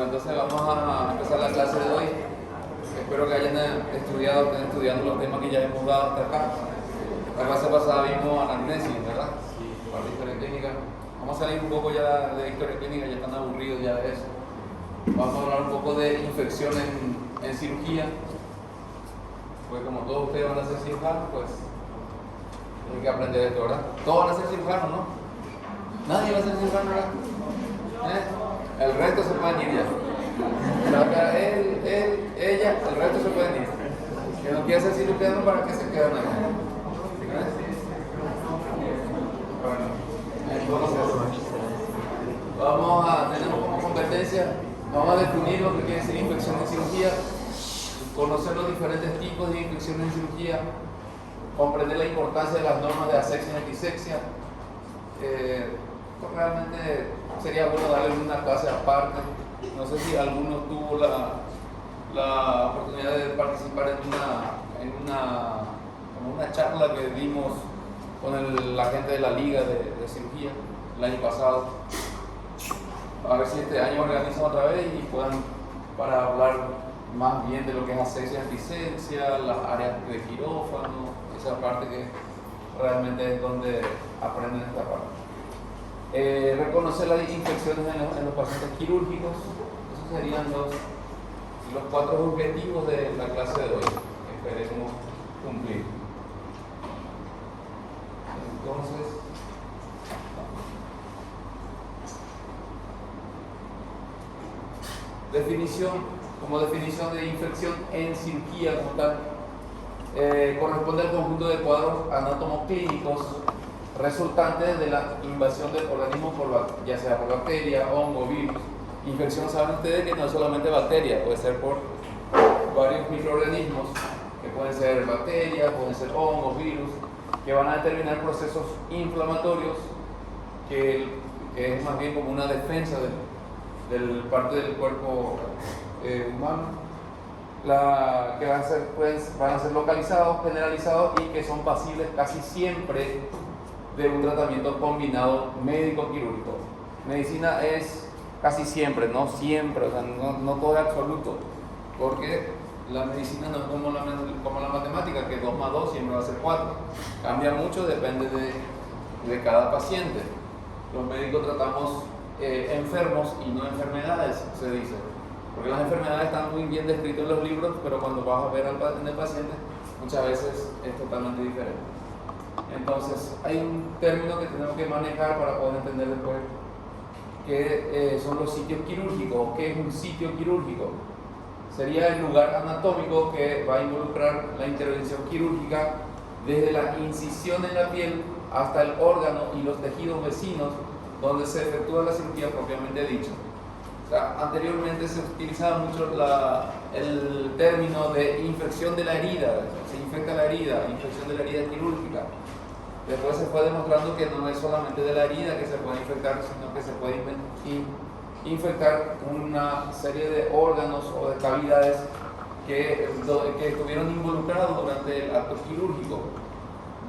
Entonces vamos a empezar la clase de hoy. Espero que hayan estudiado, estén estudiando los temas que ya hemos dado hasta acá. La clase pasada vimos anamnesis, ¿verdad? Para la historia clínica. Vamos a salir un poco ya de historia clínica, ya están aburridos ya de eso. Vamos a hablar un poco de infección en cirugía. Pues como todos ustedes van a ser cirujanos, pues tienen que aprender esto, ¿verdad? Todos van a ser cirujanos, ¿no? Nadie va a ser cirujano, ¿verdad? El resto se pueden ir ya. Él, ella, el resto se pueden ir. Que no quiere ser cirujano, ¿para qué se quedan ahí? Bueno, entonces tenemos como competencia, vamos a definir lo que quiere decir infección en cirugía, conocer los diferentes tipos de infecciones en cirugía, comprender la importancia de las normas de asepsia y antisepsia. Realmente sería bueno darle una clase aparte. No sé si alguno tuvo la oportunidad de participar en una charla que dimos con la gente de la Liga de Cirugía el año pasado. A ver si este año organizan otra vez y puedan, para hablar más bien de lo que es asepsia y antisepsia, las áreas de quirófano, esa parte que realmente es donde aprenden esta parte. Reconocer las infecciones en los pacientes quirúrgicos. Esos serían los 4 objetivos de la clase de hoy que esperemos cumplir. Entonces, como definición de infección en cirugía como tal, corresponde al conjunto de cuadros anatomoclínicos resultantes de la invasión del organismo ya sea por bacteria, hongo, virus. Infección, saben ustedes que no es solamente bacteria, puede ser por varios microorganismos, que pueden ser bacterias, pueden ser hongos, virus, que van a determinar procesos inflamatorios, que es más bien como una defensa del parte del cuerpo humano, que van a ser localizados, generalizados y que son pasibles casi siempre de un tratamiento combinado médico-quirúrgico. Medicina es casi siempre, no siempre, o sea, no todo es absoluto, porque la medicina no es como la matemática, que 2 más 2 siempre va a ser 4. Cambia mucho, depende de cada paciente. Los médicos tratamos enfermos y no enfermedades, se dice, porque las enfermedades están muy bien descritas en los libros, pero cuando vas a ver en el paciente, muchas veces es totalmente diferente. Entonces, hay un término que tenemos que manejar para poder entender después, que son los sitios quirúrgicos. ¿Qué es un sitio quirúrgico? Sería el lugar anatómico que va a involucrar la intervención quirúrgica desde la incisión en la piel hasta el órgano y los tejidos vecinos donde se efectúa la cirugía propiamente dicha. O sea, anteriormente se utilizaba mucho el término de infección de la herida, se infecta la herida, infección de la herida quirúrgica. Después se fue demostrando que no es solamente de la herida que se puede infectar, sino que se puede infectar una serie de órganos o de cavidades que estuvieron involucrados durante el acto quirúrgico,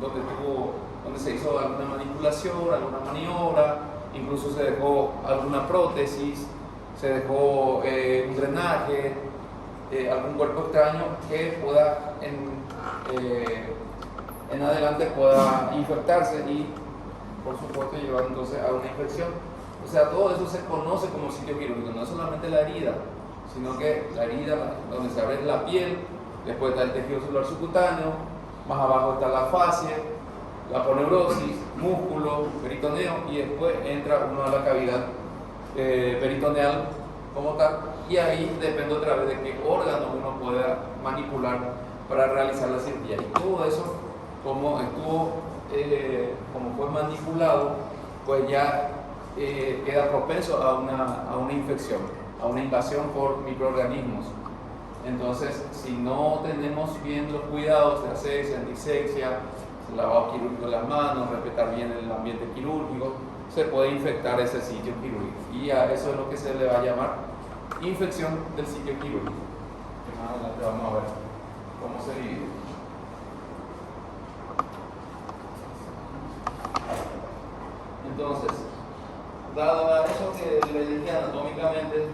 donde se hizo alguna manipulación, alguna maniobra, incluso se dejó alguna prótesis, se dejó un drenaje, algún cuerpo extraño que pueda en adelante pueda infectarse y por supuesto llevar entonces a una infección. O sea, todo eso se conoce como sitio quirúrgico, no es solamente la herida, sino que la herida donde se abre la piel, después está el tejido celular subcutáneo, más abajo está la fascia, la aponeurosis, músculo, peritoneo, y después entra uno a la cavidad peritoneal como tal, y ahí depende otra vez de qué órgano uno pueda manipular para realizar la cirugía. Y todo eso, como fue manipulado, pues ya queda propenso a una infección, a una invasión por microorganismos. Entonces, si no tenemos bien los cuidados de asepsia, antisepsia, lavado quirúrgico de las manos, respetar bien el ambiente quirúrgico, se puede infectar ese sitio quirúrgico. Y a eso es lo que se le va a llamar infección del sitio quirúrgico. Que más adelante vamos a ver cómo se divide. Entonces, dado eso que le dije anatómicamente,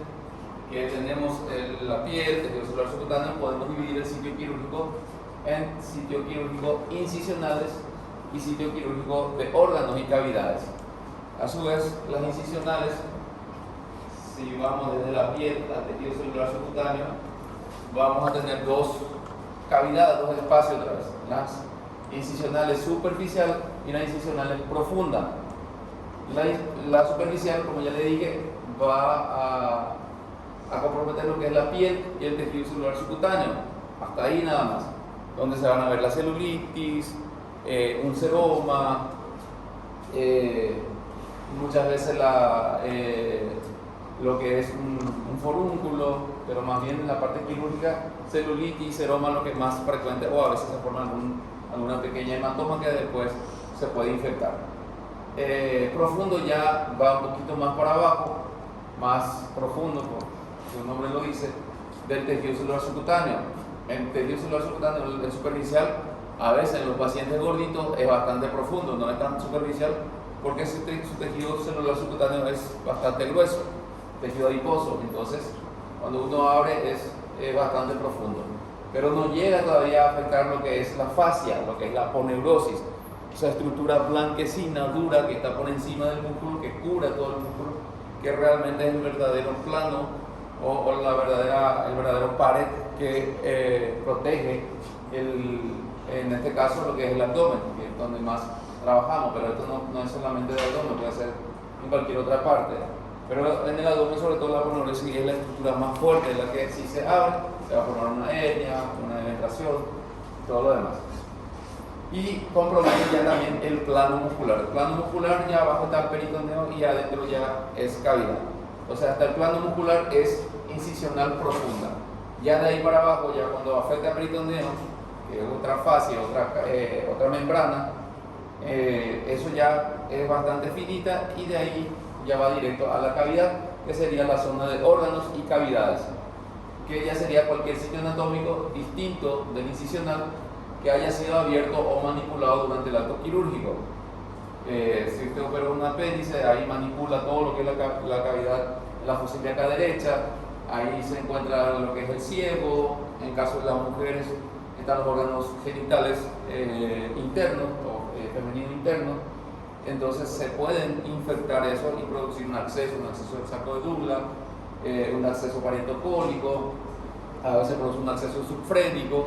que tenemos la piel, tejido celular subcutáneo, podemos dividir el sitio quirúrgico en sitio quirúrgico incisionales y sitio quirúrgico de órganos y cavidades. A su vez, las incisionales, si vamos desde la piel al tejido celular subcutáneo, vamos a tener dos cavidades, dos espacios otra vez, las incisionales superficial y las incisionales profunda. La superficial, como ya le dije, va a comprometer lo que es la piel y el tejido celular subcutáneo, hasta ahí nada más, donde se van a ver la celulitis, un seroma, muchas veces lo que es un forúnculo, pero más bien en la parte quirúrgica, celulitis, seroma, lo que es más frecuente, o a veces se forma alguna pequeña hematoma que después se puede infectar. Profundo ya va un poquito más para abajo, más profundo, como su nombre lo dice, del tejido celular subcutáneo. El tejido celular subcutáneo, el superficial, a veces en los pacientes gorditos es bastante profundo, no es tan superficial, porque su tejido celular subcutáneo es bastante grueso, tejido adiposo, entonces cuando uno abre es bastante profundo, pero no llega todavía a afectar lo que es la fascia, lo que es la aponeurosis, esa estructura blanquecina, dura, que está por encima del músculo, que cubre todo el músculo, que realmente es el verdadero plano o el verdadero pared que protege en este caso lo que es el abdomen, que es donde más trabajamos, pero esto no es solamente del abdomen, puede ser en cualquier otra parte. Pero en el abdomen, sobre todo la aponeurosis, es la estructura más fuerte, la que si se abre, se va a formar una hernia, una degeneración, todo lo demás. Y compromete ya también el plano muscular. El plano muscular ya abajo está el peritoneo y adentro ya es cavidad. O sea, hasta el plano muscular es incisional profunda. Ya de ahí para abajo, ya cuando afecta el peritoneo, que es otra fascia, otra membrana, eso ya es bastante finita y de ahí ya va directo a la cavidad, que sería la zona de órganos y cavidades, que ya sería cualquier sitio anatómico distinto del incisional que haya sido abierto o manipulado durante el acto quirúrgico. Si usted opera un apéndice, ahí manipula todo lo que es la cavidad, la fosa ilíaca derecha, ahí se encuentra lo que es el ciego, en caso de las mujeres están los órganos genitales internos o femenino interno, entonces se pueden infectar eso y producir un acceso del saco de Douglas, un acceso parietocólico, a veces produce un acceso subfrénico,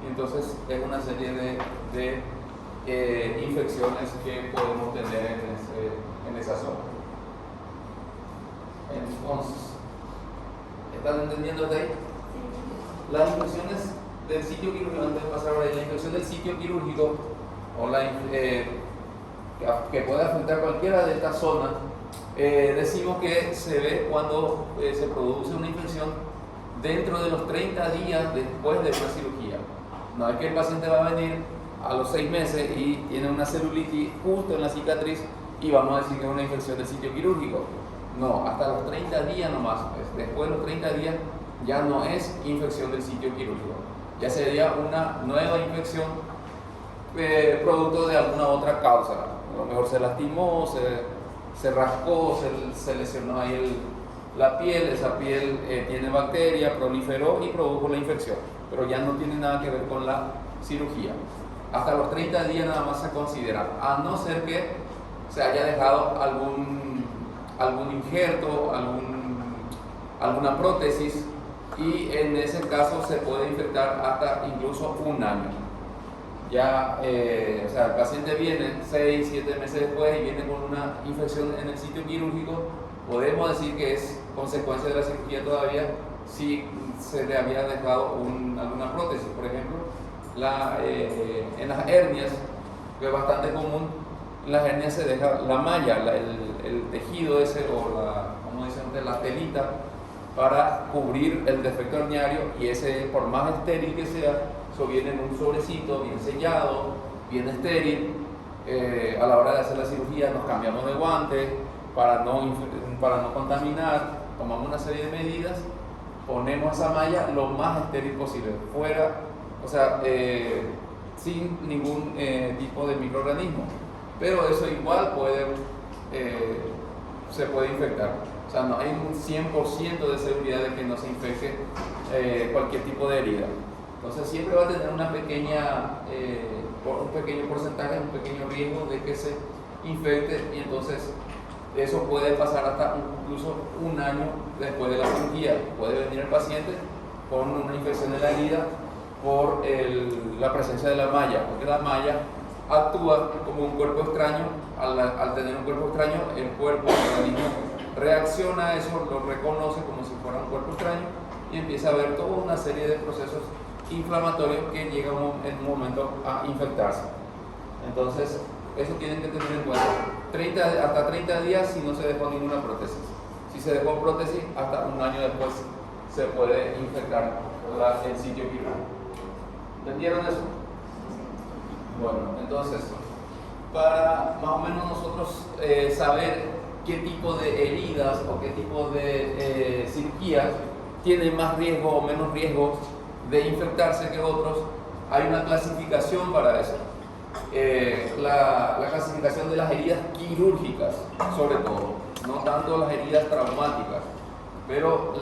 y entonces es una serie de infecciones que podemos tener en esa zona. Entonces, ¿están entendiendo hasta ahí? Las infecciones del sitio quirúrgico, antes de pasar ahora, la infección del sitio quirúrgico o que puede afectar cualquiera de estas zonas, decimos que se ve cuando se produce una infección dentro de los 30 días después de una cirugía. No es que el paciente va a venir a los 6 meses y tiene una celulitis justo en la cicatriz y vamos a decir que es una infección del sitio quirúrgico. No, hasta los 30 días nomás. Después de los 30 días ya no es infección del sitio quirúrgico. Ya sería una nueva infección producto de alguna otra causa. A lo mejor se lastimó, se rascó, se lesionó ahí la piel, esa piel tiene bacteria, proliferó y produjo la infección, pero ya no tiene nada que ver con la cirugía. Hasta los 30 días nada más se considera, a no ser que se haya dejado algún injerto, alguna prótesis, y en ese caso se puede infectar hasta incluso un año. Ya, o sea, el paciente viene 6, 7 meses después y viene con una infección en el sitio quirúrgico, podemos decir que es consecuencia de la cirugía todavía si se le había dejado alguna prótesis. Por ejemplo, en las hernias, que es bastante común, en las hernias se deja la malla, el tejido ese, o como dicen ustedes, la telita, para cubrir el defecto herniario, y ese, por más estéril que sea, eso viene en un sobrecito, bien sellado, bien estéril. A la hora de hacer la cirugía nos cambiamos de guante para no contaminar, tomamos una serie de medidas, ponemos esa malla lo más estéril posible, fuera, o sea, sin ningún tipo de microorganismo, pero eso igual se puede infectar. O sea, no hay un 100% de seguridad de que no se infecte cualquier tipo de herida. Entonces siempre va a tener una pequeña, un pequeño porcentaje, un pequeño riesgo de que se infecte, y entonces eso puede pasar hasta incluso un año después de la cirugía. Puede venir el paciente con una infección de la herida por la presencia de la malla, porque la malla actúa como un cuerpo extraño. Al tener un cuerpo extraño, el cuerpo, el organismo reacciona a eso, lo reconoce como si fuera un cuerpo extraño y empieza a haber toda una serie de procesos inflamatorios que llegan en un momento a infectarse. Entonces, eso tienen que tener en cuenta. Hasta 30 días si no se dejó ninguna prótesis. Si se dejó prótesis, hasta un año después se puede infectar el sitio quirúrgico. ¿Entendieron eso? Bueno, entonces, para más o menos nosotros saber qué tipo de heridas o qué tipo de cirugías tienen más riesgo o menos riesgo de infectarse que otros, hay una clasificación para eso. La clasificación de las heridas quirúrgicas, sobre todo, no tanto las heridas traumáticas, pero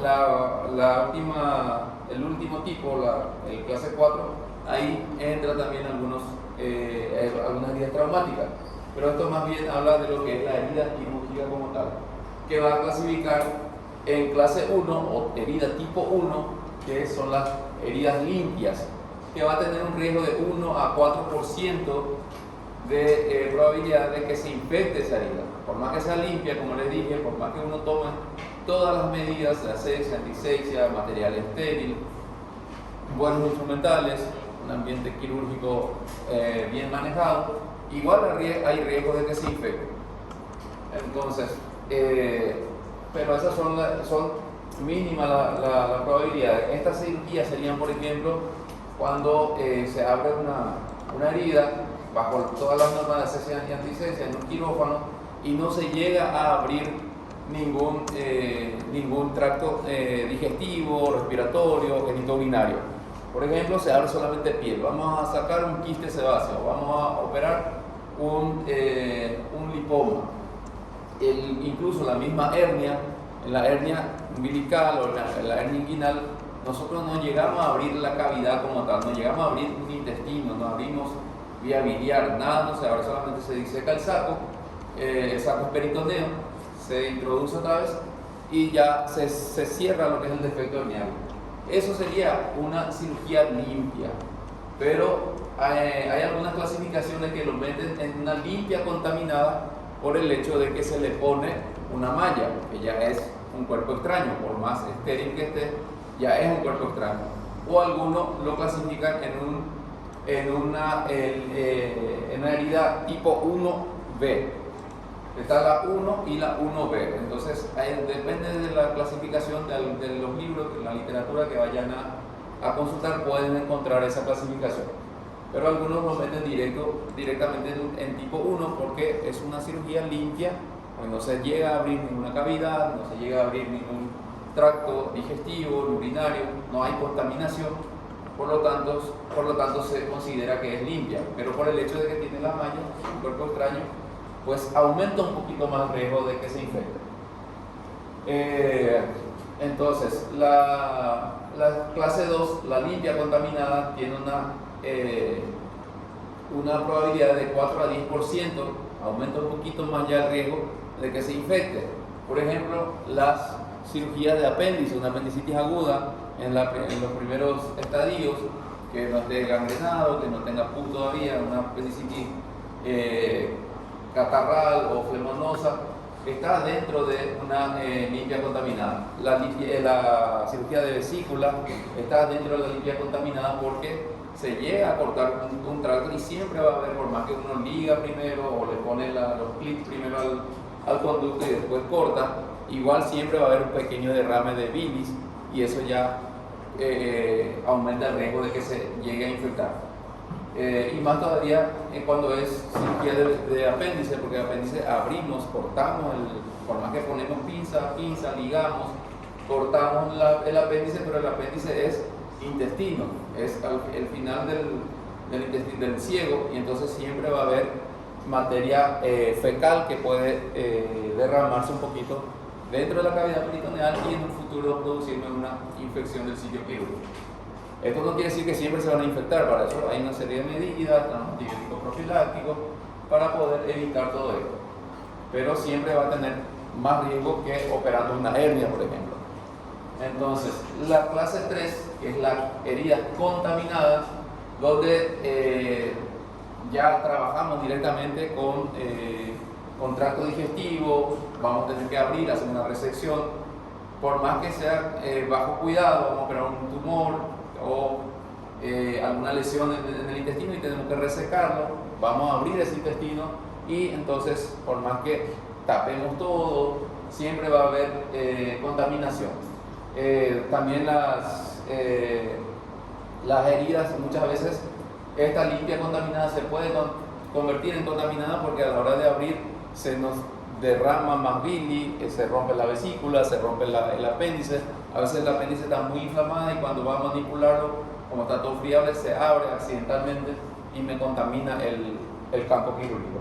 el último tipo, el clase 4, ahí entra también algunas heridas traumáticas, pero esto más bien habla de lo que es la herida quirúrgica como tal, que va a clasificar en clase 1 o herida tipo 1, que son las heridas limpias, que va a tener un riesgo de 1 a 4% de probabilidad de que se infecte esa herida. Por más que sea limpia, como les dije, por más que uno tome todas las medidas de asepsia, antisepsia, material estéril, buenos instrumentales, un ambiente quirúrgico bien manejado, igual hay riesgo de que se infecte. Entonces, pero esas son mínimas la probabilidad. Estas cirugías serían, por ejemplo, cuando se abre una herida bajo todas las normas de asepsia y antisepsia en un quirófano y no se llega a abrir ningún tracto digestivo, respiratorio, genitourinario. Por ejemplo, se abre solamente piel. Vamos a sacar un quiste sebáceo, vamos a operar un lipoma. Incluso la misma hernia, en la hernia umbilical o en la hernia inguinal, nosotros no llegamos a abrir la cavidad como tal, no llegamos a abrir un intestino, no abrimos vía biliar, nada, no se abre, solamente se diseca el saco es peritoneo, se introduce otra vez y ya se cierra lo que es el defecto herniano. Eso sería una cirugía limpia, pero hay algunas clasificaciones que lo meten en una limpia contaminada por el hecho de que se le pone una malla, que ya es un cuerpo extraño, por más estéril que esté, ya es un cuerpo extraño. O algunos lo clasifican en una herida tipo 1B. Está la 1 y la 1B. Entonces, depende de la clasificación de los libros, de la literatura que vayan a consultar, pueden encontrar esa clasificación. Pero algunos lo meten directamente en tipo 1 porque es una cirugía limpia, pues no se llega a abrir ninguna cavidad, no se llega a abrir ningún tracto digestivo, urinario, no hay contaminación, por lo tanto se considera que es limpia, pero por el hecho de que tiene la malla, un cuerpo extraño, pues aumenta un poquito más el riesgo de que se infecte. Entonces, la clase 2, la limpia contaminada, tiene una probabilidad de 4 a 10%, aumenta un poquito más ya el riesgo de que se infecte. Por ejemplo, las cirugías de apéndice, una apendicitis aguda en los primeros estadios, que no esté gangrenado, que no tenga pus todavía, una apendicitis catarral o flemonosa, está dentro de una limpia contaminada. La cirugía de vesícula está dentro de la limpia contaminada porque se llega a cortar un tracto y siempre va a haber, por más que uno liga primero o le pone los clips primero al conducto y después corta, igual siempre va a haber un pequeño derrame de bilis y eso ya aumenta el riesgo de que se llegue a infectar. Y más todavía cuando es cirugía de apéndice, porque el apéndice abrimos, cortamos, por más que ponemos pinza, ligamos, cortamos el apéndice, pero el apéndice es intestino, es el final del intestino del ciego, y entonces siempre va a haber materia fecal que puede derramarse un poquito dentro de la cavidad peritoneal y en un futuro producirme una infección del sitio quirúrgico. Esto no quiere decir que siempre se van a infectar, para eso hay una serie de medidas, antibióticos profilácticos, para poder evitar todo esto. Pero siempre va a tener más riesgo que operando una hernia, por ejemplo. Entonces, la clase 3, que es las heridas contaminadas, donde ya trabajamos directamente con tracto digestivo, vamos a tener que abrir, hacer una resección, por más que sea bajo cuidado, vamos a operar un tumor o alguna lesión en el intestino y tenemos que resecarlo, vamos a abrir ese intestino y entonces, por más que tapemos todo, siempre va a haber contaminación. También las heridas, muchas veces esta limpia contaminada se puede convertir en contaminada porque a la hora de abrir se nos derrama más bili, se rompe la vesícula, se rompe el apéndice. A veces el apéndice está muy inflamado y cuando va a manipularlo, como está todo friable, se abre accidentalmente y me contamina el campo quirúrgico.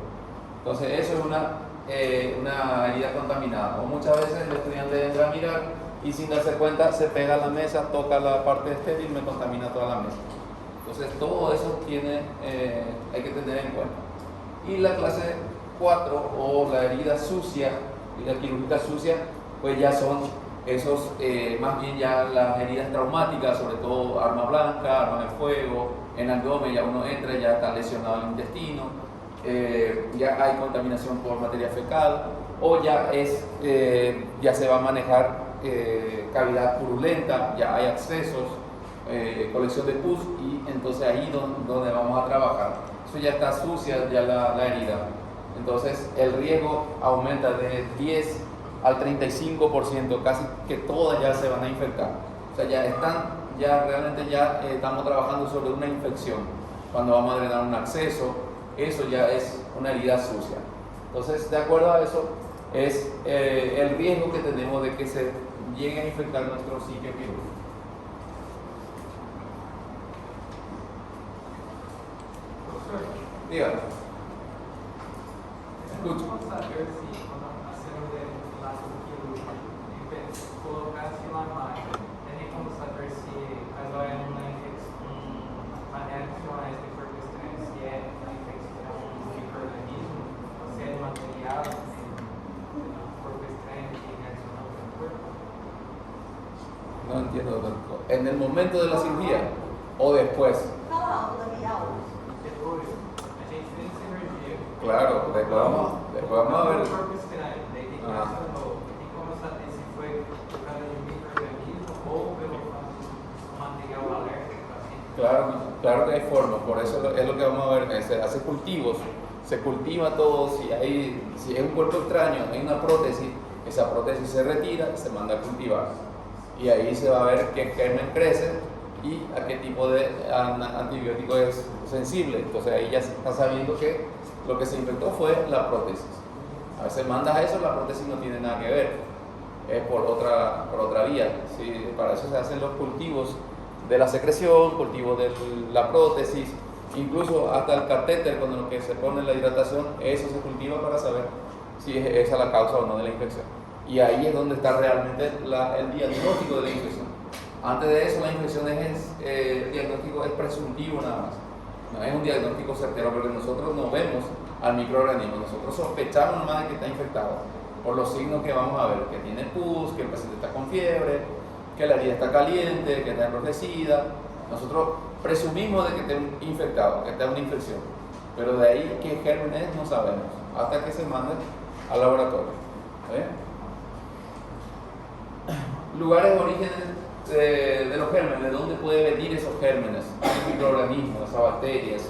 Entonces eso es una herida contaminada. O muchas veces el estudiante entra a mirar y sin darse cuenta se pega a la mesa, toca la parte estéril y me contamina toda la mesa. Entonces todo eso hay que tener en cuenta. Y la clase 4 o la herida sucia, herida quirúrgica sucia, pues ya son esos, más bien ya las heridas traumáticas, sobre todo arma blanca, arma de fuego, en abdomen ya uno entra, ya está lesionado el intestino, ya hay contaminación por materia fecal, o ya se va a manejar cavidad purulenta, ya hay accesos, colección de pus, y entonces ahí donde vamos a trabajar. Eso ya está sucia, ya la herida. Entonces el riesgo aumenta de 10 al 35%, casi que todas ya se van a infectar. O sea, realmente estamos trabajando sobre una infección. Cuando vamos a drenar un acceso, eso ya es una herida sucia. Entonces, de acuerdo a eso, es el riesgo que tenemos de que se llegue a infectar nuestro sitio quirúrgico. Dígame. Escucha. ¿Cómo saber si cuando hacemos el lazo quirúrgico colocar-se na máquina, tem como saber se caso é uma reação a esse corpo estranho, se é uma infecção de microorganismo, ou se é de material, se é um corpo estranho que reacciona ao seu corpo? No entiendo, doctor. ¿En el momento de la cirugía o después? Depois, a gente fez cirurgia. Claro, después vamos a ver. O corpo estranho, daí tem que reaccionou. Tem como saber se foi por causa de um microorganismo ou pelo fato de material alérgico do paciente. Claro que hay formas, por eso es lo que vamos a ver. Se hace cultivos, se cultiva todo. Si es un cuerpo extraño, hay una prótesis, esa prótesis se retira y se manda a cultivar. Y ahí se va a ver qué germen crece y a qué tipo de antibiótico es sensible. Entonces ahí ya se está sabiendo que lo que se infectó fue la prótesis. A veces mandas a eso, la prótesis no tiene nada que ver, es por otra vía. ¿Sí? Para eso se hacen los cultivos de la secreción, cultivos de la prótesis, incluso hasta el catéter con el que se pone la hidratación, eso se cultiva para saber si es esa la causa o no de la infección. Y ahí es donde está realmente el diagnóstico de la infección. Antes de eso, la infección el diagnóstico es presuntivo nada más. No es un diagnóstico certero porque nosotros no vemos al microorganismo, nosotros sospechamos nomás de que está infectado por los signos que vamos a ver, que tiene pus, que el paciente está con fiebre, que la herida está caliente, que está enrojecida. Nosotros presumimos de que está infectado, que está una infección, pero de ahí qué germen es no sabemos, hasta que se mande al laboratorio. Lugares de origen de los gérmenes, de dónde pueden venir esos gérmenes, esos microorganismos, esas bacterias,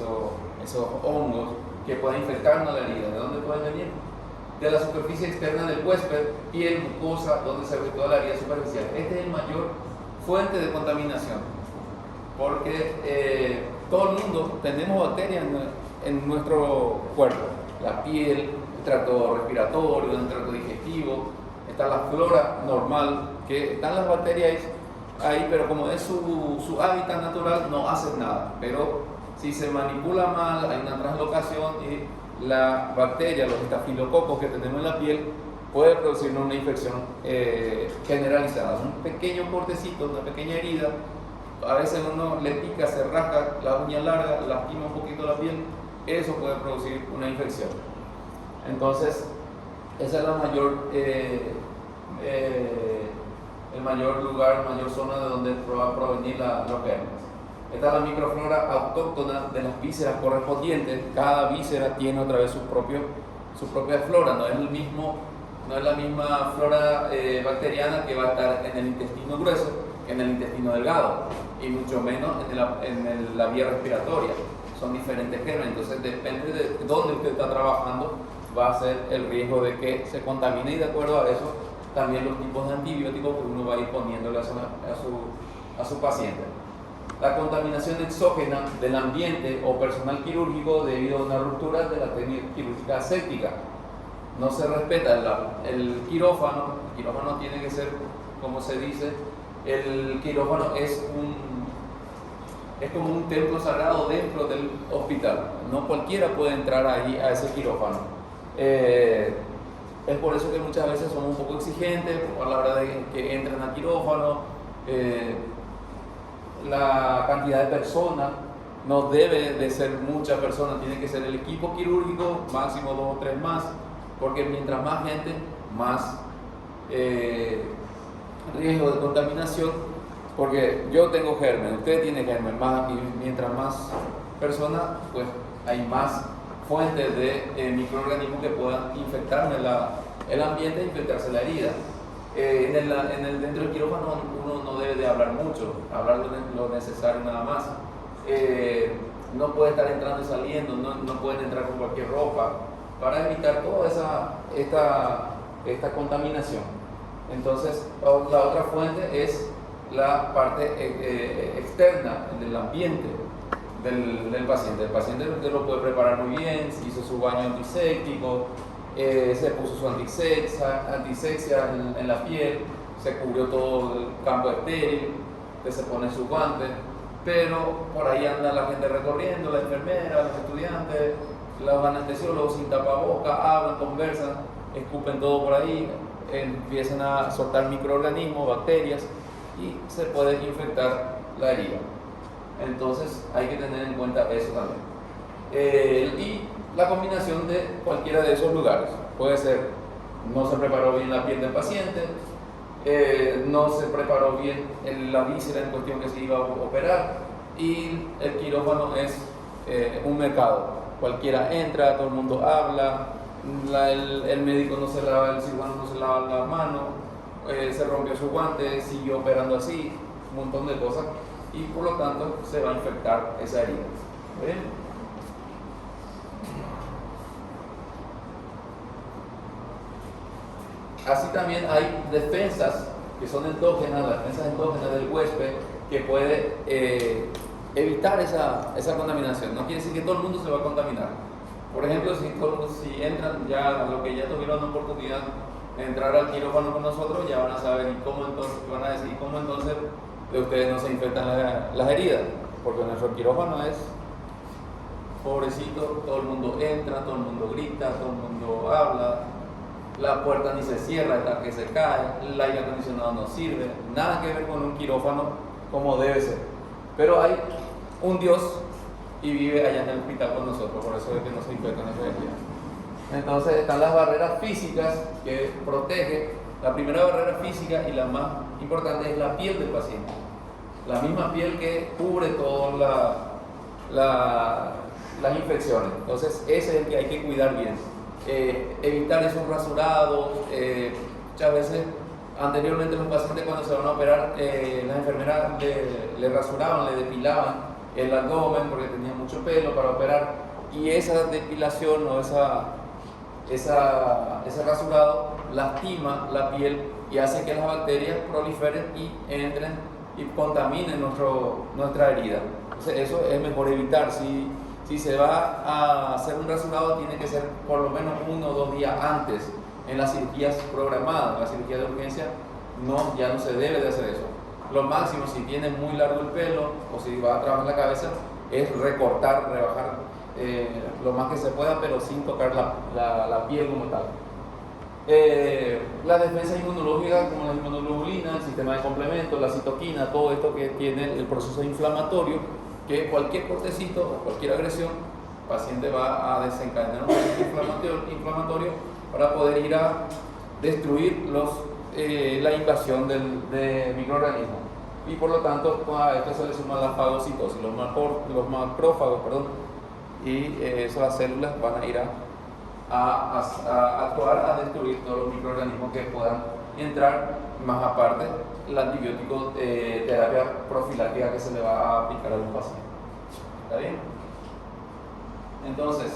esos hongos que pueden infectarnos la herida, ¿de dónde pueden venir? De la superficie externa del huésped, piel, mucosa, donde se toda la herida superficial. Este es el mayor fuente de contaminación, porque todo el mundo tenemos bacterias en nuestro cuerpo, la piel, el tracto respiratorio, el tracto digestivo, está la flora normal, que están las bacterias ahí, pero como es su hábitat natural, no hacen nada. Pero si se manipula mal, hay una translocación y la bacteria, los estafilococos que tenemos en la piel, puede producir una infección generalizada. Un pequeño cortecito, una pequeña herida, a veces uno le pica, se rasca la uña larga, lastima un poquito la piel, eso puede producir una infección. Entonces, esa es la mayor, el mayor lugar, mayor zona de donde va a provenir los gérmenes. Esta es la microflora autóctona de las vísceras correspondientes. Cada víscera tiene otra vez su propia flora, no es la misma flora bacteriana que va a estar en el intestino grueso que en el intestino delgado, y mucho menos en la vía respiratoria. Son diferentes gérmenes, entonces depende de dónde usted está trabajando, va a ser el riesgo de que se contamine, y de acuerdo a eso también los tipos de antibióticos que uno va a ir poniéndole a su paciente. La contaminación exógena del ambiente o personal quirúrgico debido a una ruptura de la técnica quirúrgica aséptica. No se respeta el quirófano. El quirófano tiene que ser, como se dice, el quirófano es como un templo sagrado dentro del hospital. No cualquiera puede entrar ahí a ese quirófano. Es por eso que muchas veces somos un poco exigentes a la hora de que entren al quirófano. La cantidad de personas no debe de ser muchas personas, tiene que ser el equipo quirúrgico, máximo 2 o 3 más, porque mientras más gente, más riesgo de contaminación, porque yo tengo germen, usted tiene germen, y mientras más personas, pues hay más fuentes de microorganismos que puedan infectarme el ambiente e infectarse la herida. Dentro del quirófano uno no debe de hablar mucho, hablar lo necesario nada más. No puede estar entrando y saliendo, no pueden entrar con cualquier ropa, para evitar toda esta contaminación. Entonces, la otra fuente es la parte externa del ambiente del paciente. El paciente usted lo puede preparar muy bien, hizo su baño antiséptico, se puso su antisexia en la piel, se cubrió todo el campo estéril, se pone sus guantes, pero por ahí anda la gente recorriendo, la enfermera, los estudiantes, los anestesiólogos sin tapabocas, hablan, conversan, escupen todo por ahí, empiezan a soltar microorganismos, bacterias, y se puede infectar la herida. Entonces hay que tener en cuenta eso también. Y la combinación de cualquiera de esos lugares. Puede ser, no se preparó bien la piel del paciente, no se preparó bien la víscera en cuestión que se iba a operar, y el quirófano es un mercado. Cualquiera entra, todo el mundo habla, el médico no se lava, el cirujano no se lava las manos, se rompió su guante, siguió operando así, un montón de cosas, y por lo tanto se va a infectar esa herida. ¿Bien? Así también hay defensas que son endógenas, las defensas endógenas del huésped, que puede evitar esa contaminación. No quiere decir que todo el mundo se va a contaminar. Por ejemplo, si entran ya, los que ya tuvieron la oportunidad de entrar al quirófano con nosotros, ya van a saber van a decir cómo entonces de ustedes no se infectan las heridas, porque nuestro quirófano es pobrecito, todo el mundo entra, todo el mundo grita, todo el mundo habla, la puerta ni se cierra hasta que se cae, el aire acondicionado no sirve, nada que ver con un quirófano como debe ser. Pero hay un Dios y vive allá en el hospital con nosotros, por eso es que no se infectan las heridas. Entonces están las barreras físicas que protegen. La primera barrera física y la más importante es la piel del paciente. La misma piel que cubre todas las infecciones. Entonces ese es el que hay que cuidar bien. Evitar esos rasurados. Muchas veces anteriormente los pacientes cuando se van a operar, las enfermeras le rasuraban, le depilaban el abdomen porque tenía mucho pelo para operar, y esa depilación o ese rasurado lastima la piel y hace que las bacterias proliferen y entren y contaminen nuestra herida. Entonces eso es mejor evitar. Si se va a hacer un rasurado, tiene que ser por lo menos 1 o 2 días antes en las cirugías programadas. En la cirugía de urgencia ya no se debe de hacer eso. Lo máximo, si tiene muy largo el pelo o si va a trabajar la cabeza, es recortar, rebajar lo más que se pueda, pero sin tocar la piel como tal. La defensa inmunológica, como la inmunoglobulina, el sistema de complemento, la citoquina, todo esto que tiene el proceso inflamatorio, que cualquier cortecito o cualquier agresión, el paciente va a desencadenar un proceso inflamatorio para poder ir a destruir la invasión de microorganismos. Y por lo tanto, a esto se le suma la fagocitosis, los macrófagos, y esas células van a ir a actuar a destruir todos los microorganismos que puedan entrar, más aparte el antibiótico terapia profiláctica que se le va a aplicar a los pacientes. ¿Está bien? Entonces,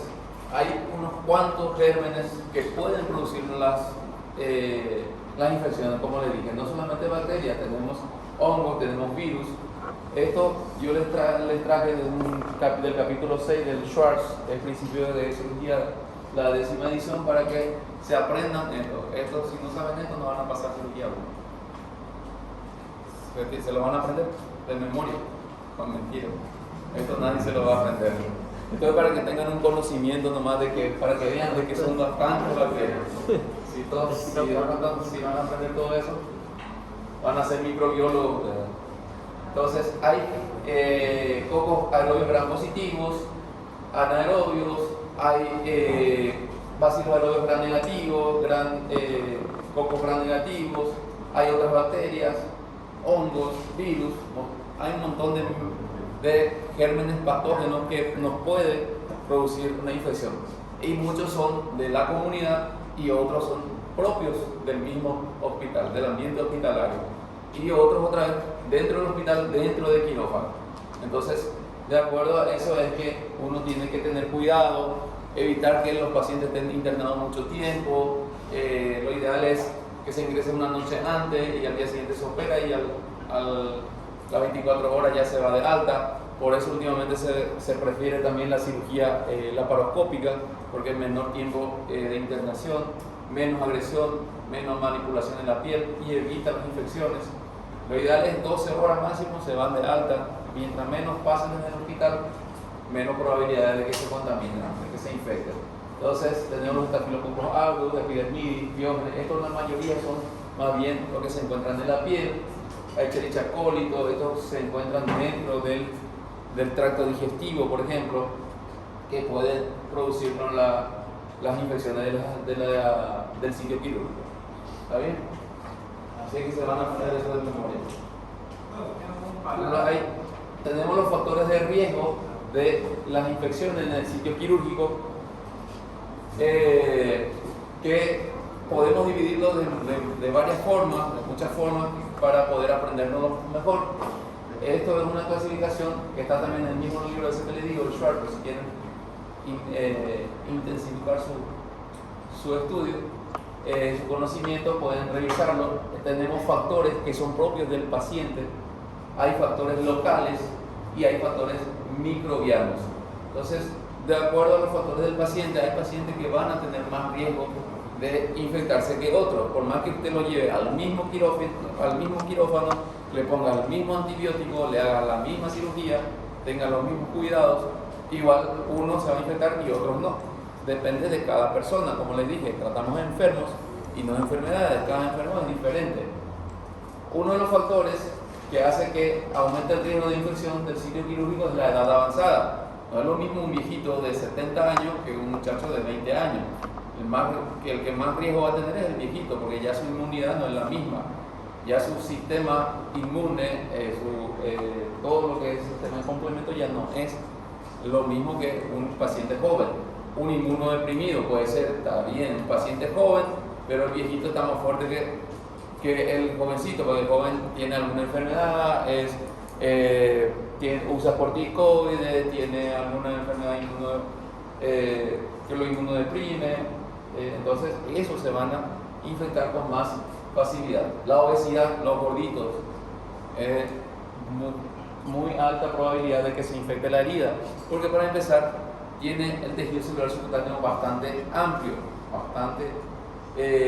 hay unos cuantos gérmenes que pueden producir las infecciones, como les dije, no solamente bacterias, tenemos hongos, tenemos virus. Esto yo les traje del capítulo 6 del Schwartz, el principio de cirugía, la 10ª edición, para que se aprendan esto. Si no saben esto, no van a pasar cirugía. Se lo van a aprender de memoria, con mentira. Esto nadie se lo va a aprender. Entonces, para que tengan un conocimiento nomás para que vean de que son bastantes bacterias. Si van a aprender todo eso, van a ser microbiólogos. Entonces, hay cocos aerobios gram positivos, anaerobios, hay bacilos aerobios gram negativos, cocos gram negativos, hay otras bacterias, hongos, virus, ¿no? Hay un montón de gérmenes patógenos que nos pueden producir una infección. Y muchos son de la comunidad y otros son propios del mismo hospital, del ambiente hospitalario. Y otros otra vez dentro del hospital, dentro del quirófano. Entonces, de acuerdo a eso es que uno tiene que tener cuidado, evitar que los pacientes estén internados mucho tiempo. Lo ideal es que se ingrese una noche antes y al día siguiente se opera y las 24 horas ya se va de alta. Por eso últimamente se prefiere también la cirugía laparoscópica, porque es menor tiempo de internación, menos agresión, menos manipulación en la piel y evita las infecciones. Lo ideal es 12 horas máximo, se van de alta. Mientras menos pasen en el hospital, menos probabilidades de que se contaminen, de que se infecten. Entonces tenemos los estafilococos aureus, epidermidis, diógenes. Estos la mayoría son más bien lo que se encuentran en la piel. Escherichia coli, todo esto se encuentran dentro del tracto digestivo, por ejemplo, que pueden producirnos las infecciones del sitio quirúrgico. ¿Está bien? Así que se van a aprender eso de memoria. Tenemos los factores de riesgo de las infecciones en el sitio quirúrgico, que podemos dividirlos de varias formas, de muchas formas, para poder aprendernos mejor. Esto es una clasificación que está también en el mismo libro ese que les digo, el Schwartz, si quieren intensificar su estudio, su conocimiento, pueden revisarlo. Tenemos factores que son propios del paciente, hay factores locales y hay factores microbianos. Entonces, de acuerdo a los factores del paciente, hay pacientes que van a tener más riesgo de infectarse que otros. Por más que usted lo lleve al mismo quirófano, le ponga el mismo antibiótico, le haga la misma cirugía, tenga los mismos cuidados, igual uno se va a infectar y otros no. Depende de cada persona. Como les dije, tratamos enfermos y no enfermedades, cada enfermo es diferente. Uno de los factores que hace que aumente el riesgo de infección del sitio quirúrgico es la edad avanzada. No es lo mismo un viejito de 70 años que un muchacho de 20 años. El que más riesgo va a tener es el viejito, porque ya su inmunidad no es la misma. Ya su sistema inmune, todo lo que es el sistema de complemento ya no es lo mismo que un paciente joven. Un inmunodeprimido puede ser, está bien, un paciente joven, pero el viejito está más fuerte que el jovencito, porque el joven tiene alguna enfermedad, usa corticoides, tiene alguna enfermedad que lo inmunodeprime. Entonces, esos se van a infectar con más facilidad. La obesidad, los gorditos, muy alta probabilidad de que se infecte la herida, porque para empezar, tiene el tejido celular subcutáneo bastante amplio, bastante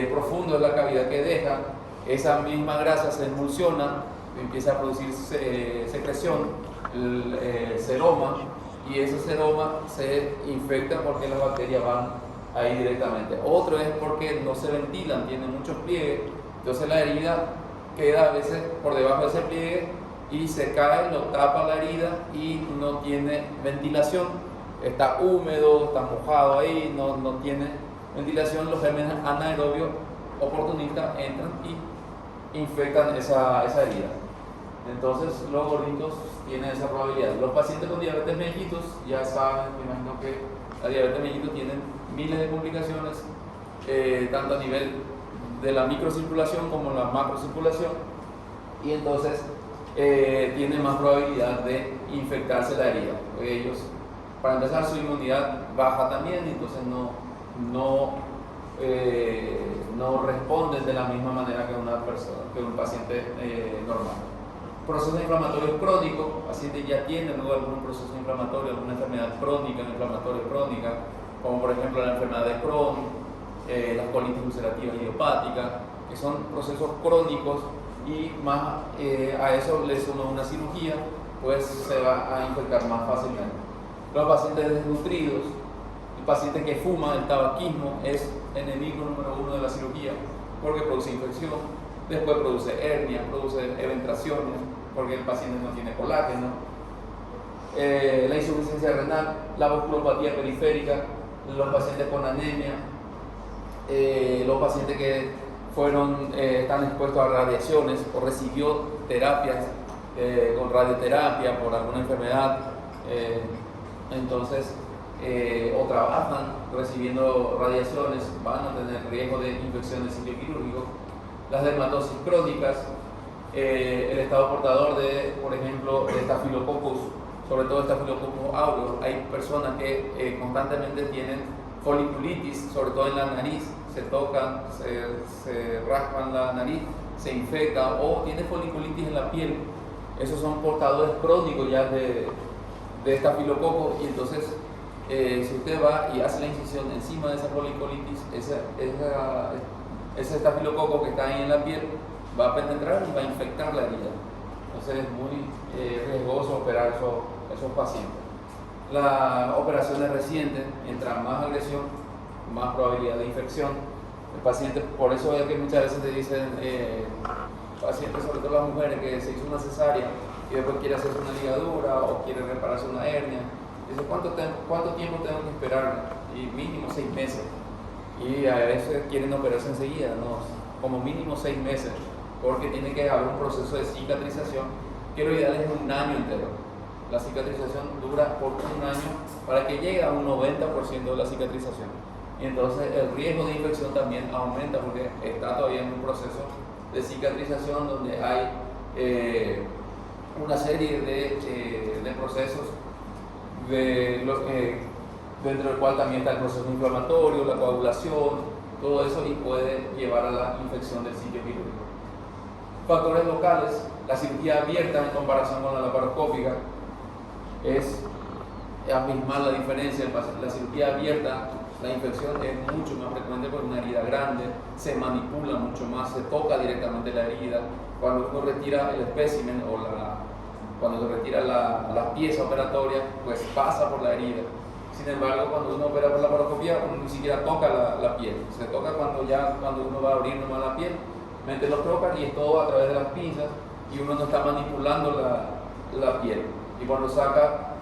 profundo es la cavidad que deja. Esa misma grasa se emulsiona, empieza a producir secreción, el seroma, y ese seroma se infecta porque las bacterias van ahí directamente. Otro es porque no se ventilan, tienen muchos pliegues, entonces la herida queda a veces por debajo de ese pliegue y se cae, lo tapa la herida y no tiene ventilación. Está húmedo, está mojado ahí, no tiene ventilación. Los gérmenes anaerobios oportunistas entran y infectan esa herida. Entonces los gorditos tienen esa probabilidad. Los pacientes con diabetes mellitus ya saben, me imagino que la diabetes mellitus tiene miles de complicaciones, tanto a nivel de la microcirculación como la macrocirculación, y entonces tienen más probabilidad de infectarse la herida. Ellos, para empezar, su inmunidad baja también, y entonces no responden de la misma manera que una persona, que un paciente normal. Procesos inflamatorios crónicos, pacientes ya tienen algún proceso inflamatorio, alguna enfermedad crónica, inflamatoria crónica, como por ejemplo la enfermedad de Crohn, las colitis ulcerativas idiopáticas, que son procesos crónicos, y más a eso le suma una cirugía, pues se va a infectar más fácilmente. Los pacientes desnutridos, el paciente que fuma, el tabaquismo es enemigo número 1 de la cirugía, porque produce infección, después produce hernia, produce eventraciones, porque el paciente no tiene colágeno, la insuficiencia renal, la vasculopatía periférica, los pacientes con anemia, los pacientes que están expuestos a radiaciones o recibió terapias con radioterapia por alguna enfermedad, entonces o trabajan recibiendo radiaciones, van a tener riesgo de infección del sitio quirúrgico. Las dermatosis crónicas, el estado portador de, por ejemplo, de Staphylococcus, sobre todo Staphylococcus aureus. Hay personas que constantemente tienen foliculitis, sobre todo en la nariz, se tocan, se raspan la nariz, se infecta, o tiene foliculitis en la piel. Esos son portadores crónicos ya de Staphylococcus, y entonces si usted va y hace la incisión encima de esa foliculitis, ese estafilococo que está ahí en la piel va a penetrar y va a infectar la herida. Entonces es muy riesgoso operar esos pacientes. Las operaciones recientes, mientras más agresión, más probabilidad de infección. El paciente, por eso es que muchas veces te dicen, pacientes, sobre todo las mujeres, que se hizo una cesárea y después quiere hacerse una ligadura o quiere repararse una hernia. Dice, ¿cuánto tiempo tengo que esperar? Y mínimo 6 meses. Y a veces quieren operarse enseguida, ¿no? Como mínimo 6 meses, porque tiene que haber un proceso de cicatrización, que lo ideal es 1 año entero. La cicatrización dura por 1 año para que llegue a un 90% de la cicatrización. Y entonces el riesgo de infección también aumenta, porque está todavía en un proceso de cicatrización donde hay una serie de procesos dentro del cual también está el proceso inflamatorio, la coagulación, todo eso, y puede llevar a la infección del sitio quirúrgico. Factores locales, la cirugía abierta en comparación con la laparoscópica es abismal la diferencia. La cirugía abierta, la infección es mucho más frecuente por una herida grande, se manipula mucho más, se toca directamente la herida. Cuando uno retira el espécimen o cuando se retira la pieza operatoria, pues pasa por la herida. Sin embargo, cuando uno opera por la laparoscopía, uno ni siquiera toca la piel. Se toca cuando uno va a abrir nomás la piel, mete los trocar y es todo a través de las pinzas, y uno no está manipulando la piel. Y cuando saca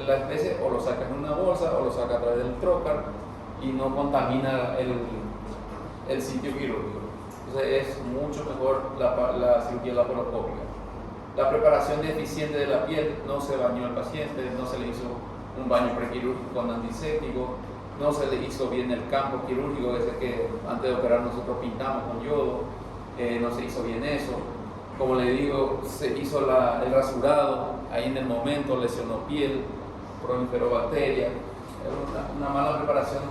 la especie, o lo saca en una bolsa o lo saca a través del trocar, y no contamina el sitio quirúrgico. Entonces es mucho mejor la cirugía laparoscópica. La preparación deficiente de la piel, no se bañó al paciente, no se le hizo un baño prequirúrgico con antiséptico, no se le hizo bien el campo quirúrgico, ese que antes de operar nosotros pintamos con yodo, no se hizo bien eso. Como le digo, se hizo el rasurado, ahí en el momento lesionó piel, proliferó bacterias, una mala preparación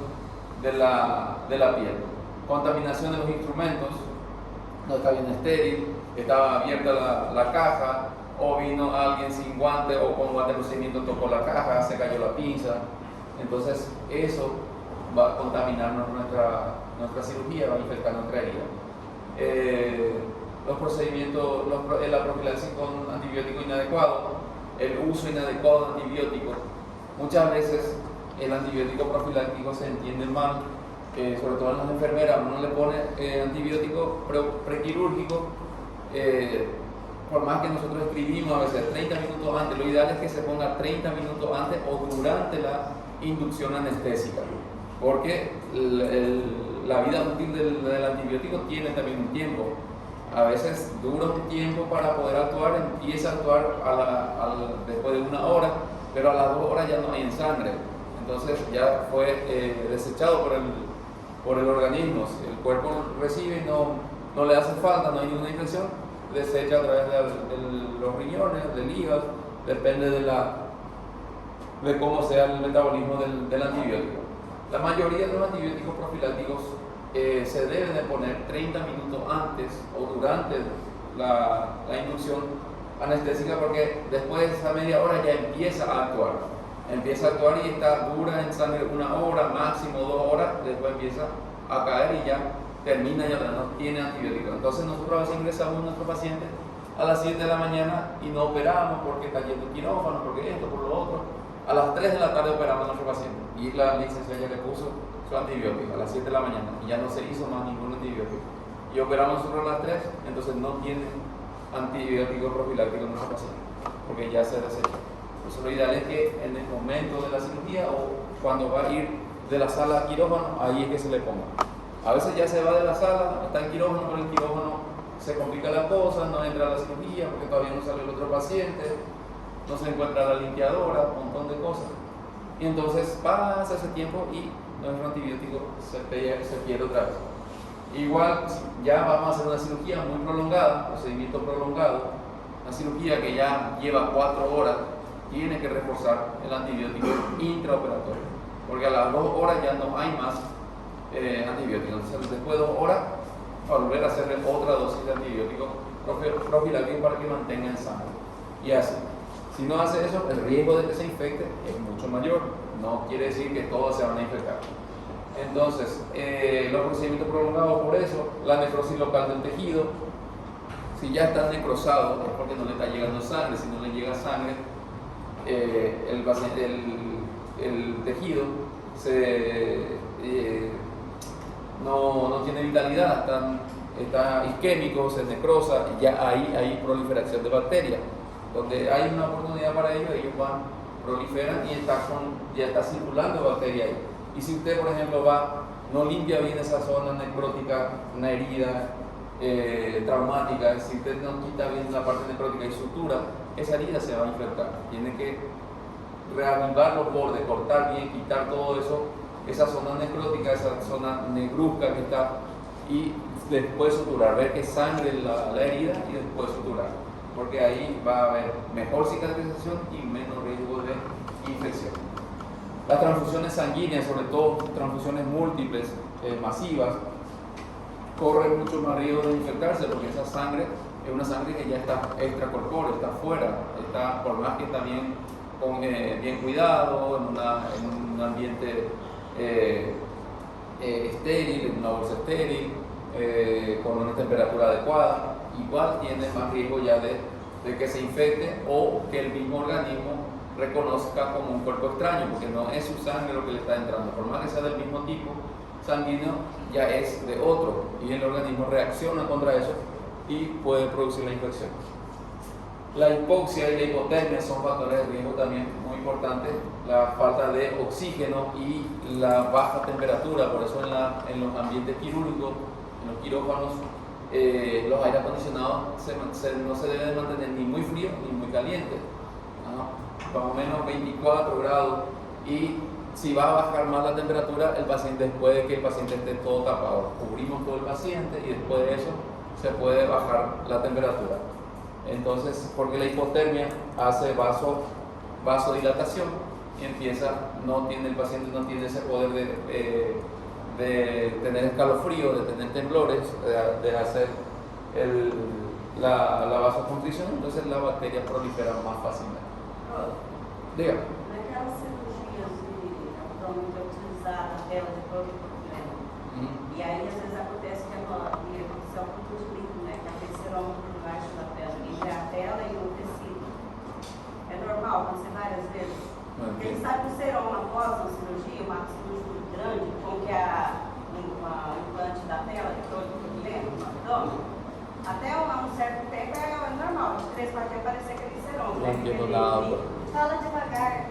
de la piel. Contaminación de los instrumentos, no está bien estéril, estaba abierta la caja, o vino alguien sin guante o con guante de procedimiento, tocó la caja, se cayó la pinza. Entonces eso va a contaminar nuestra cirugía, va a infectar nuestra herida. Los procedimientos, la profilaxis con antibiótico inadecuado, el uso inadecuado de antibióticos. Muchas veces el antibiótico profiláctico se entiende mal, sobre todo en las enfermeras. Uno le pone antibiótico prequirúrgico, por más que nosotros escribimos a veces 30 minutos antes, lo ideal es que se ponga 30 minutos antes o durante la inducción anestésica, porque la vida útil del antibiótico tiene también un tiempo. A veces dura un tiempo para poder actuar, empieza a actuar después de 1 hora, pero a las 2 horas ya no hay en sangre, entonces ya fue desechado por el organismo. Si el cuerpo recibe y no le hace falta, no hay ninguna infección, desecha a través de los riñones, del hígado, depende de cómo sea el metabolismo del antibiótico. La mayoría de los antibióticos profilácticos se deben de poner 30 minutos antes o durante la inducción anestésica, porque después de esa media hora ya empieza a actuar. Empieza a actuar y está dura en sangre 1 hora, máximo 2 horas, después empieza a caer y ya termina, ya no tiene antibiótico. Entonces nosotros a veces ingresamos a nuestro paciente a las 7 de la mañana y no operamos porque está yendo el quirófano, porque esto, por lo otro. A las 3 de la tarde operamos a nuestro paciente y la licenciada ya le puso su antibiótico a las 7 de la mañana y ya no se hizo más ningún antibiótico. Y operamos nosotros a las 3, entonces no tiene antibiótico profiláctico en nuestro paciente porque ya se desecha. Por eso lo ideal es que en el momento de la cirugía o cuando va a ir de la sala a quirófano, ahí es que se le ponga. A veces ya se va de la sala, está en quirófano, pero el quirófano se complica la cosa, no entra a la cirugía porque todavía no sale el otro paciente, no se encuentra la limpiadora, un montón de cosas. Y entonces pasa ese tiempo y nuestro antibiótico se pierde otra vez. Igual, ya vamos a hacer una cirugía muy prolongada, procedimiento prolongado, una cirugía que ya lleva 4 horas, tiene que reforzar el antibiótico intraoperatorio, porque a las 2 horas ya no hay más antibiótico. Entonces, después de 2 horas, volver a hacerle otra dosis de antibiótico profiláctico para que mantenga en sangre. Y así. Si no hace eso, el riesgo de que se infecte es mucho mayor. No quiere decir que todos se van a infectar. Entonces, los procedimientos prolongados por eso, la necrosis local del tejido, si ya está necrosado es porque no le está llegando sangre. Si no le llega sangre, el tejido no tiene vitalidad, está isquémico, se necrosa y ya hay proliferación de bacterias. Donde hay una oportunidad para ellos proliferan y ya está circulando bacteria ahí. Y si usted, por ejemplo, no limpia bien esa zona necrótica, una herida traumática, si usted no quita bien la parte necrótica y sutura, esa herida se va a infectar. Tiene que reavivar los bordes, cortar bien, quitar todo eso, esa zona necrótica, esa zona negruzca que está, y después suturar, ver que sangre la herida y después suturar, porque ahí va a haber mejor cicatrización y menos riesgo de infección. Las transfusiones sanguíneas, sobre todo transfusiones múltiples, masivas, corren mucho más riesgo de infectarse, porque esa sangre es una sangre que ya está extracorpórea, está afuera, está, por más que está bien cuidado, en un ambiente estéril, en una bolsa estéril, con una temperatura adecuada, igual tiene más riesgo ya de que se infecte o que el mismo organismo reconozca como un cuerpo extraño, porque no es su sangre lo que le está entrando, por más que sea del mismo tipo sanguíneo, ya es de otro, y el organismo reacciona contra eso y puede producir la infección. La hipoxia y la hipotermia son factores de riesgo también muy importantes, la falta de oxígeno y la baja temperatura. Por eso en los ambientes quirúrgicos, en los quirófanos, los aire acondicionados no se deben mantener ni muy fríos ni muy calientes, ¿no? Más o menos 24 grados, y si va a bajar más la temperatura, el paciente, después de que el paciente esté todo tapado, cubrimos todo el paciente y después de eso se puede bajar la temperatura. Entonces, porque la hipotermia hace vasodilatación y el paciente no tiene ese poder de tener escalofrío, de tener temblores, de hacer la vasoconstricción, entonces las bacterias proliferan más fácilmente. Diga. Naquelas cirurgias de abdômen que utilizar a tela depois do problema. E aí, às vezes, acontece que aconteceu com o líquido, né? Que a terceiroma por baixo da tela, entre a tela e o tecido. É normal acontecer várias vezes? Porque ele sabe que o seroma após a cirurgia, uma cirurgia grande, como que o implante da tela, que todo mundo lembra, no abdômen, até um certo tempo é normal, de 3 4 dias aparecer aquele seroma. Não, porque não dá água. Fala devagar.